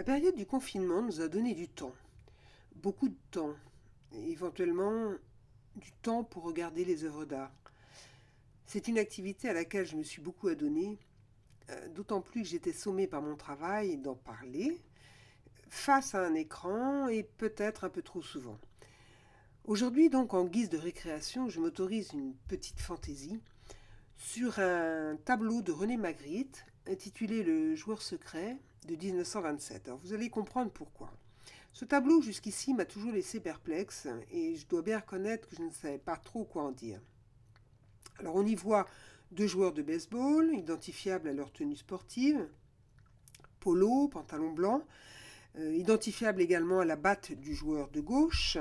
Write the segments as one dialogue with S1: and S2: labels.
S1: période du confinement nous a donné du temps, beaucoup de temps, et éventuellement du temps pour regarder les œuvres d'art. C'est une activité à laquelle je me suis beaucoup adonnée, d'autant plus que j'étais sommée par mon travail d'en parler, face à un écran et peut-être un peu trop souvent. Aujourd'hui donc, en guise de récréation, je m'autorise une petite fantaisie sur un tableau de René Magritte intitulé Le joueur secret de 1927. Alors vous allez comprendre pourquoi. Ce tableau jusqu'ici m'a toujours laissé perplexe et je dois bien reconnaître que je ne savais pas trop quoi en dire. Alors on y voit deux joueurs de baseball identifiables à leur tenue sportive, polo, pantalon blanc, identifiables également à la batte du joueur de gauche,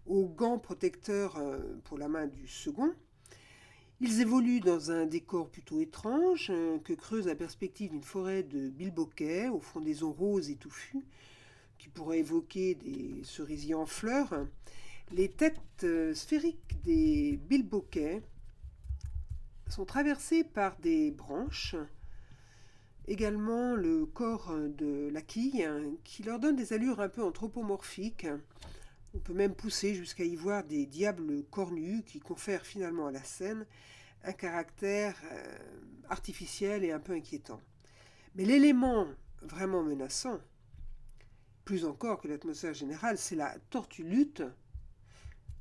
S1: aux gants protecteurs pour la main du second. Ils évoluent dans un décor plutôt étrange que creuse la perspective d'une forêt de bilboquets aux frondaisons roses et touffues qui pourrait évoquer des cerisiers en fleurs. Les têtes sphériques des bilboquets sont traversées par des branches, également le corps de la quille qui leur donne des allures un peu anthropomorphiques. On peut même pousser jusqu'à y voir des diables cornus qui confèrent finalement à la scène un caractère artificiel et un peu inquiétant. Mais l'élément vraiment menaçant, plus encore que l'atmosphère générale, c'est la tortue-lutte.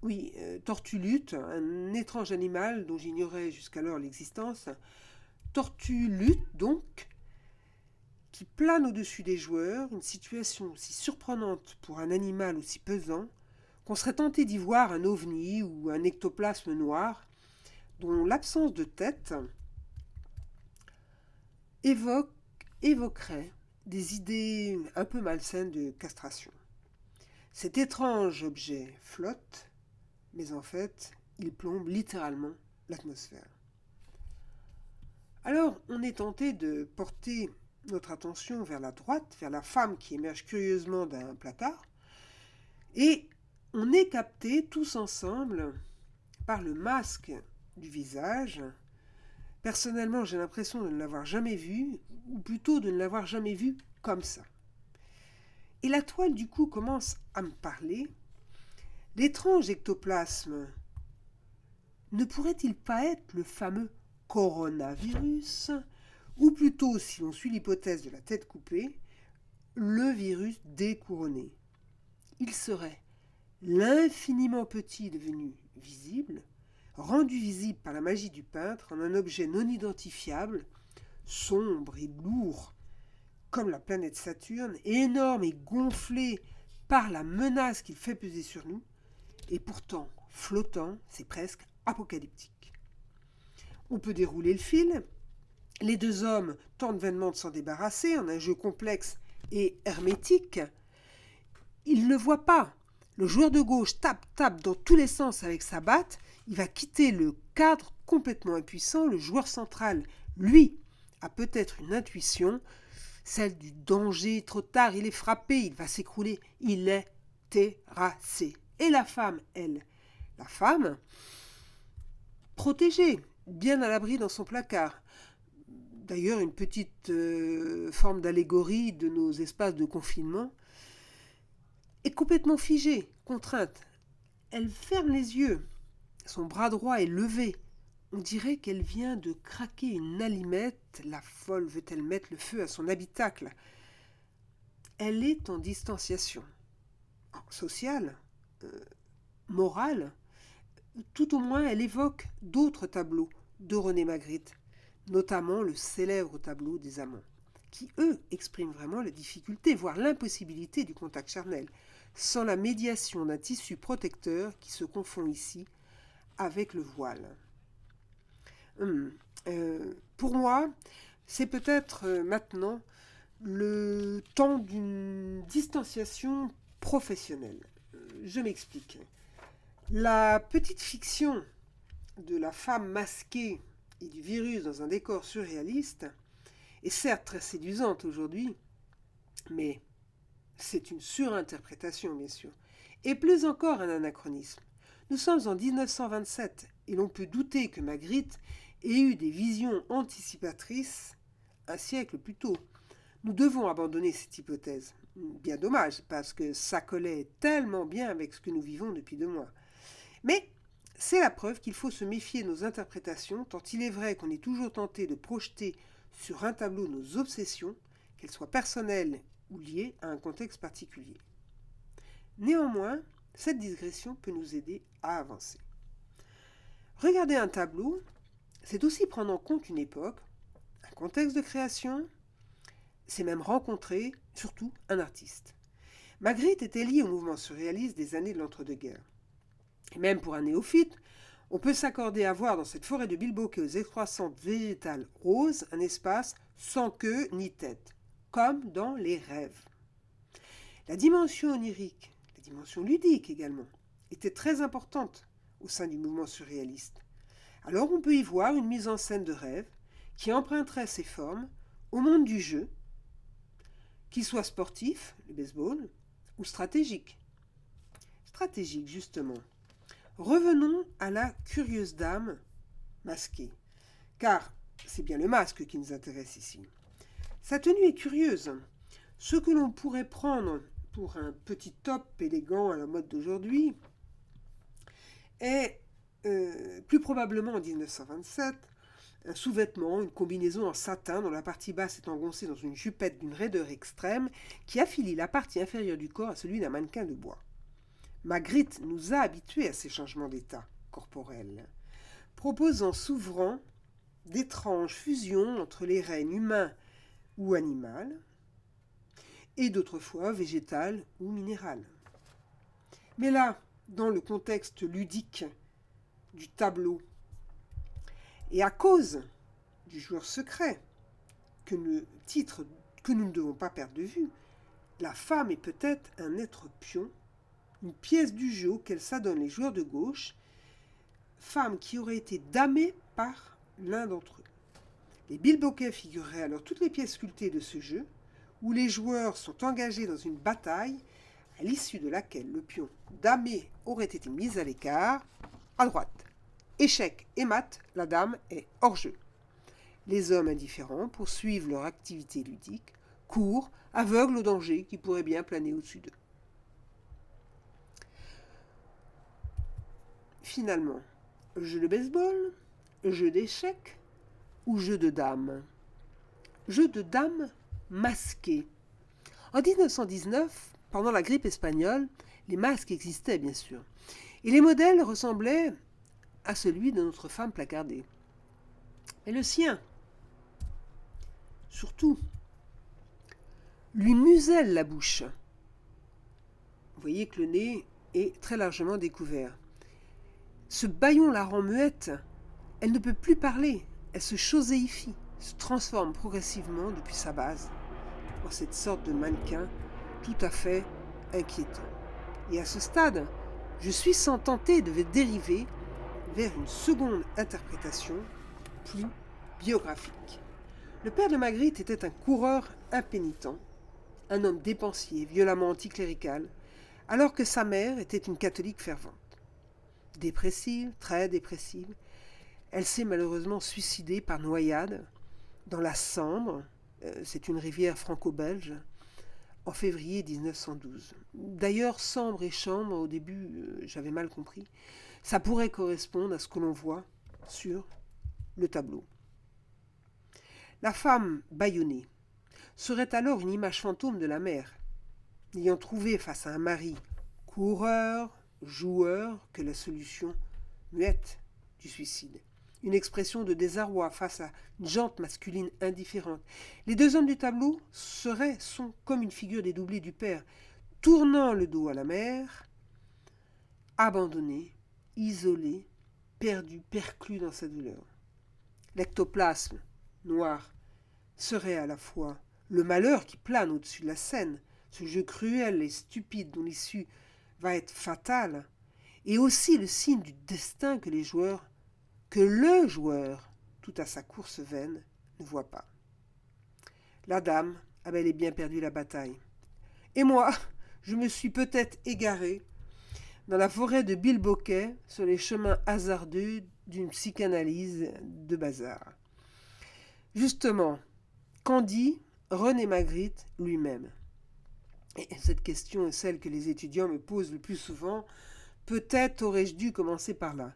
S1: Oui, tortue-lutte, un étrange animal dont j'ignorais jusqu'alors l'existence. Tortue-lutte, donc, qui plane au-dessus des joueurs, une situation aussi surprenante pour un animal aussi pesant qu'on serait tenté d'y voir un ovni ou un ectoplasme noir dont l'absence de tête évoquerait des idées un peu malsaines de castration. Cet étrange objet flotte, mais en fait, il plombe littéralement l'atmosphère. Alors, on est tenté de porter notre attention vers la droite, vers la femme qui émerge curieusement d'un placard, et on est capté tous ensemble par le masque du visage. Personnellement, j'ai l'impression de ne l'avoir jamais vu, ou plutôt de ne l'avoir jamais vu comme ça. Et la toile, du coup, commence à me parler. L'étrange ectoplasme ne pourrait-il pas être le fameux coronavirus, ou plutôt, si l'on suit l'hypothèse de la tête coupée, le virus découronné? Il serait l'infiniment petit devenu visible, rendu visible par la magie du peintre en un objet non identifiable, sombre et lourd, comme la planète Saturne, énorme et gonflé par la menace qu'il fait peser sur nous, et pourtant flottant, c'est presque apocalyptique. On peut dérouler le fil. Les deux hommes tentent vainement de s'en débarrasser en un jeu complexe et hermétique. Ils ne voient pas. Le joueur de gauche tape dans tous les sens avec sa batte. Il va quitter le cadre complètement impuissant. Le joueur central, lui, a peut-être une intuition, celle du danger. Trop tard, il est frappé, il va s'écrouler. Il est terrassé. Et la femme, elle, la femme, protégée, bien à l'abri dans son placard. D'ailleurs, une petite forme d'allégorie de nos espaces de confinement, est complètement figée, contrainte. Elle ferme les yeux. Son bras droit est levé. On dirait qu'elle vient de craquer une allumette. La folle veut-elle mettre le feu à son habitacle? Elle est en distanciation. Sociale, morale. Tout au moins, elle évoque d'autres tableaux de René Magritte, notamment le célèbre tableau des amants, qui, eux, expriment vraiment la difficulté, voire l'impossibilité du contact charnel, sans la médiation d'un tissu protecteur qui se confond ici avec le voile. Pour moi, c'est peut-être maintenant le temps d'une distanciation professionnelle. Je m'explique. La petite fiction de la femme masquée et du virus dans un décor surréaliste est certes très séduisante aujourd'hui, mais c'est une surinterprétation, bien sûr, et plus encore un anachronisme. Nous sommes en 1927 et l'on peut douter que Magritte ait eu des visions anticipatrices un siècle plus tôt. Nous devons abandonner cette hypothèse. Bien dommage, parce que ça collait tellement bien avec ce que nous vivons depuis 2 mois. Mais c'est la preuve qu'il faut se méfier de nos interprétations, tant il est vrai qu'on est toujours tenté de projeter sur un tableau nos obsessions, qu'elles soient personnelles ou liées à un contexte particulier. Néanmoins, cette digression peut nous aider à avancer. Regarder un tableau, c'est aussi prendre en compte une époque, un contexte de création, c'est même rencontrer, surtout, un artiste. Magritte était lié au mouvement surréaliste des années de l'entre-deux-guerres. Et même pour un néophyte, on peut s'accorder à voir dans cette forêt de bilboquet aux excroissantes végétales roses un espace sans queue ni tête, comme dans les rêves. La dimension onirique, la dimension ludique également, était très importante au sein du mouvement surréaliste. Alors on peut y voir une mise en scène de rêve qui emprunterait ses formes au monde du jeu, qu'il soit sportif, le baseball, ou stratégique. Stratégique, justement. Revenons à la curieuse dame masquée, car c'est bien le masque qui nous intéresse ici. Sa tenue est curieuse. Ce que l'on pourrait prendre pour un petit top élégant à la mode d'aujourd'hui est plus probablement en 1927 un sous-vêtement, une combinaison en satin dont la partie basse est engoncée dans une jupette d'une raideur extrême qui affilie la partie inférieure du corps à celui d'un mannequin de bois. Magritte nous a habitués à ces changements d'état corporel, proposant souvent d'étranges fusions entre les règnes humain ou animal, et d'autres fois végétal ou minéral. Mais là, dans le contexte ludique du tableau, et à cause du joueur secret, que le titre que nous ne devons pas perdre de vue, la femme est peut-être un être pion, une pièce du jeu auquel s'adonnent les joueurs de gauche, femme qui aurait été damée par l'un d'entre eux. Les bilboquets figureraient alors toutes les pièces sculptées de ce jeu, où les joueurs sont engagés dans une bataille, à l'issue de laquelle le pion damé aurait été mis à l'écart, à droite. Échec et mat, la dame est hors jeu. Les hommes indifférents poursuivent leur activité ludique, courent, aveugles au danger qui pourrait bien planer au-dessus d'eux. Finalement, jeu de baseball, jeu d'échecs ou jeu de dames? Jeu de dames masqué. En 1919, pendant la grippe espagnole, les masques existaient bien sûr, et les modèles ressemblaient à celui de notre femme placardée. Mais le sien, surtout, lui muselle la bouche. Vous voyez que le nez est très largement découvert. Ce bâillon la rend muette. Elle ne peut plus parler. Elle se choséifie, se transforme progressivement depuis sa base en cette sorte de mannequin tout à fait inquiétant. Et à ce stade, je suis sans tenter de dériver vers une seconde interprétation plus biographique. Le père de Magritte était un coureur impénitent, un homme dépensier, violemment anticlérical, alors que sa mère était une catholique fervente. Dépressive, très dépressive, elle s'est malheureusement suicidée par noyade dans la Sambre, c'est une rivière franco-belge, en février 1912. D'ailleurs, Sambre et Chambre, au début, j'avais mal compris. Ça pourrait correspondre à ce que l'on voit sur le tableau. La femme bâillonnée serait alors une image fantôme de la mère, n'ayant trouvé face à un mari coureur, joueur, que la solution muette du suicide. Une expression de désarroi face à une jante masculine indifférente. Les deux hommes du tableau sont comme une figure dédoublée du père, tournant le dos à la mère, abandonnés, isolés, perdus, perclus dans sa douleur. L'ectoplasme, noir, serait à la fois le malheur qui plane au-dessus de la scène, ce jeu cruel et stupide dont l'issue va être fatale, et aussi le signe du destin que le joueur, tout à sa course vaine, ne voit pas. La dame a bel et bien perdu la bataille. Et moi, je me suis peut-être égaré dans la forêt de bilboquet sur les chemins hasardeux d'une psychanalyse de bazar. Justement, Candy René Magritte lui-même? Et cette question est celle que les étudiants me posent le plus souvent. Peut-être aurais-je dû commencer par là.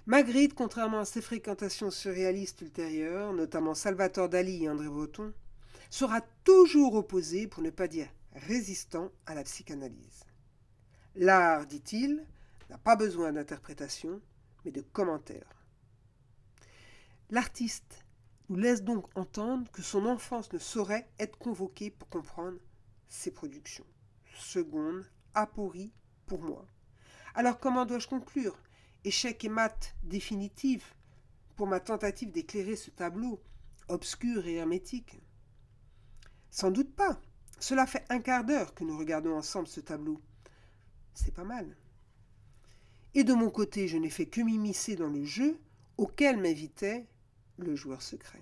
S1: Magritte, contrairement à ses fréquentations surréalistes ultérieures, notamment Salvatore Dali et André Breton, sera toujours opposé, pour ne pas dire résistant, à la psychanalyse. L'art, dit-il, n'a pas besoin d'interprétation, mais de commentaires. L'artiste nous laisse donc entendre que son enfance ne saurait être convoquée pour comprendre ses productions. Seconde aporie pour moi. Alors comment dois-je conclure? Échec et mat définitif pour ma tentative d'éclairer ce tableau, obscur et hermétique? Sans doute pas. Cela fait un quart d'heure que nous regardons ensemble ce tableau. C'est pas mal. Et de mon côté, je n'ai fait que m'immiscer dans le jeu auquel m'invitait le joueur secret.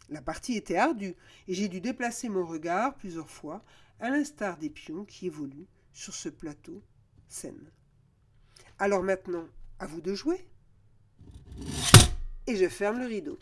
S1: La partie était ardue et j'ai dû déplacer mon regard plusieurs fois, à l'instar des pions qui évoluent sur ce plateau scène. Alors maintenant, à vous de jouer. Et je ferme le rideau.